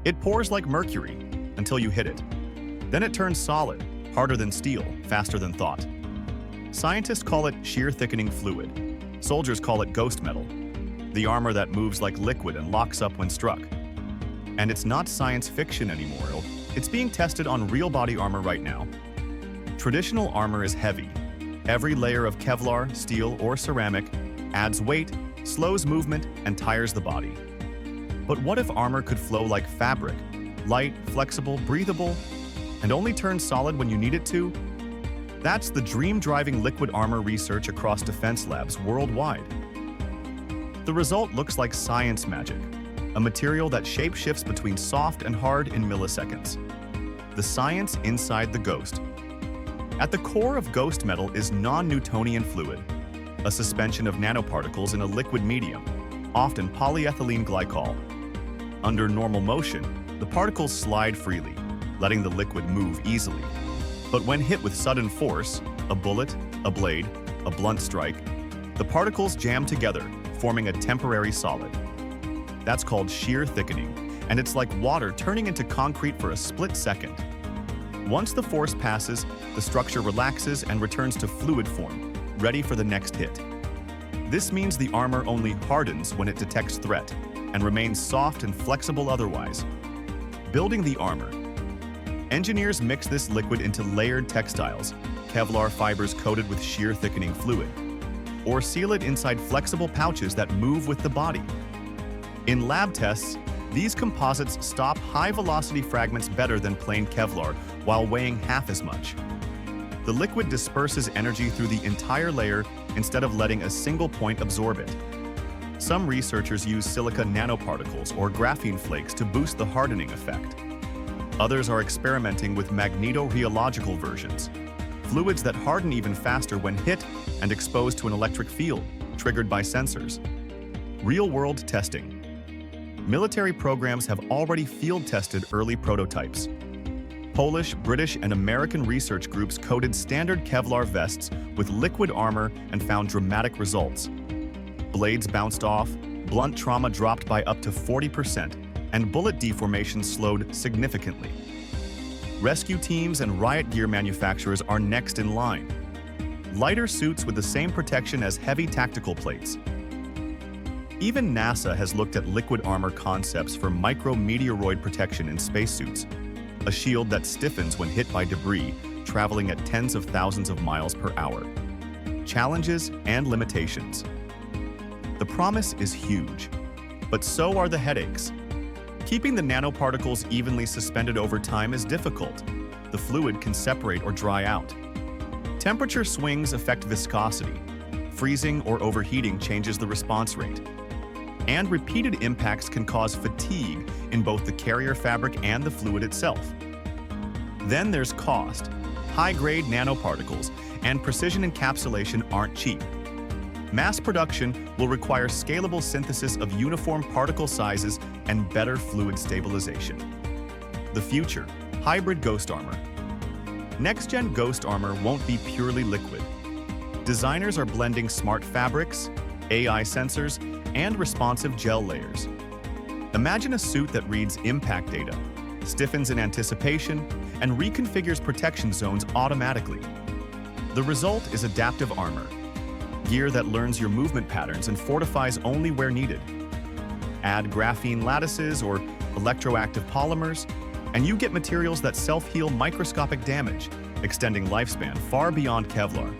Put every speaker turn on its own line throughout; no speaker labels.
It pours like mercury until you hit it. Then it turns solid, harder than steel, faster than thought. Scientists call it shear-thickening fluid. Soldiers call it ghost metal, the armor that moves like liquid and locks up when struck. And it's not science fiction anymore. It's being tested on real body armor right now. Traditional armor is heavy. Every layer of Kevlar, steel, or ceramic adds weight, slows movement, and tires the body. But what if armor could flow like fabric, light, flexible, breathable, and only turn solid when you need it to? That's the dream-driving liquid armor research across defense labs worldwide. The result looks like science magic, a material that shape-shifts between soft and hard in milliseconds. The science inside the Ghost. At the core of ghost metal is non-Newtonian fluid, a suspension of nanoparticles in a liquid medium, often polyethylene glycol. Under normal motion, the particles slide freely, letting the liquid move easily. But when hit with sudden force, a bullet, a blade, a blunt strike, the particles jam together, forming a temporary solid. That's called shear thickening, and it's like water turning into concrete for a split second. Once the force passes, the structure relaxes and returns to fluid form, ready for the next hit. This means the armor only hardens when it detects threat and remains soft and flexible otherwise. Building the armor. Engineers mix this liquid into layered textiles, Kevlar fibers coated with shear thickening fluid, or seal it inside flexible pouches that move with the body. In lab tests, these composites stop high-velocity fragments better than plain Kevlar while weighing half as much. The liquid disperses energy through the entire layer instead of letting a single point absorb it. Some researchers use silica nanoparticles or graphene flakes to boost the hardening effect. Others are experimenting with magnetorheological versions, fluids that harden even faster when hit and exposed to an electric field, triggered by sensors. Real-world testing. Military programs have already field-tested early prototypes. Polish, British, and American research groups coated standard Kevlar vests with liquid armor and found dramatic results. Blades bounced off, blunt trauma dropped by up to 40%, and bullet deformation slowed significantly. Rescue teams and riot gear manufacturers are next in line. Lighter suits with the same protection as heavy tactical plates. Even NASA has looked at liquid armor concepts for micrometeoroid protection in spacesuits, a shield that stiffens when hit by debris traveling at tens of thousands of miles per hour. Challenges and limitations. The promise is huge, but so are the headaches. Keeping the nanoparticles evenly suspended over time is difficult. The fluid can separate or dry out. Temperature swings affect viscosity. Freezing or overheating changes the response rate. And repeated impacts can cause fatigue in both the carrier fabric and the fluid itself. Then there's cost. High-grade nanoparticles and precision encapsulation aren't cheap. Mass production will require scalable synthesis of uniform particle sizes and better fluid stabilization. The future, hybrid ghost armor. Next-gen ghost armor won't be purely liquid. Designers are blending smart fabrics, AI sensors, and responsive gel layers. Imagine a suit that reads impact data, stiffens in anticipation, and reconfigures protection zones automatically. The result is adaptive armor, gear that learns your movement patterns and fortifies only where needed. Add graphene lattices or electroactive polymers, and you get materials that self-heal microscopic damage, extending lifespan far beyond Kevlar.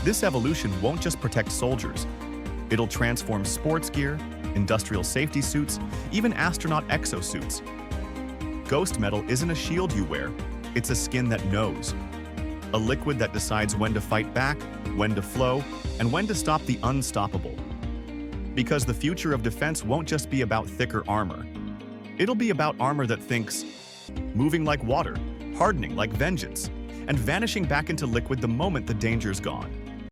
This evolution won't just protect soldiers. It'll transform sports gear, industrial safety suits, even astronaut exosuits. Ghost metal isn't a shield you wear, it's a skin that knows. A liquid that decides when to fight back, when to flow, and when to stop the unstoppable. Because the future of defense won't just be about thicker armor. It'll be about armor that thinks, moving like water, hardening like vengeance, and vanishing back into liquid the moment the danger's gone.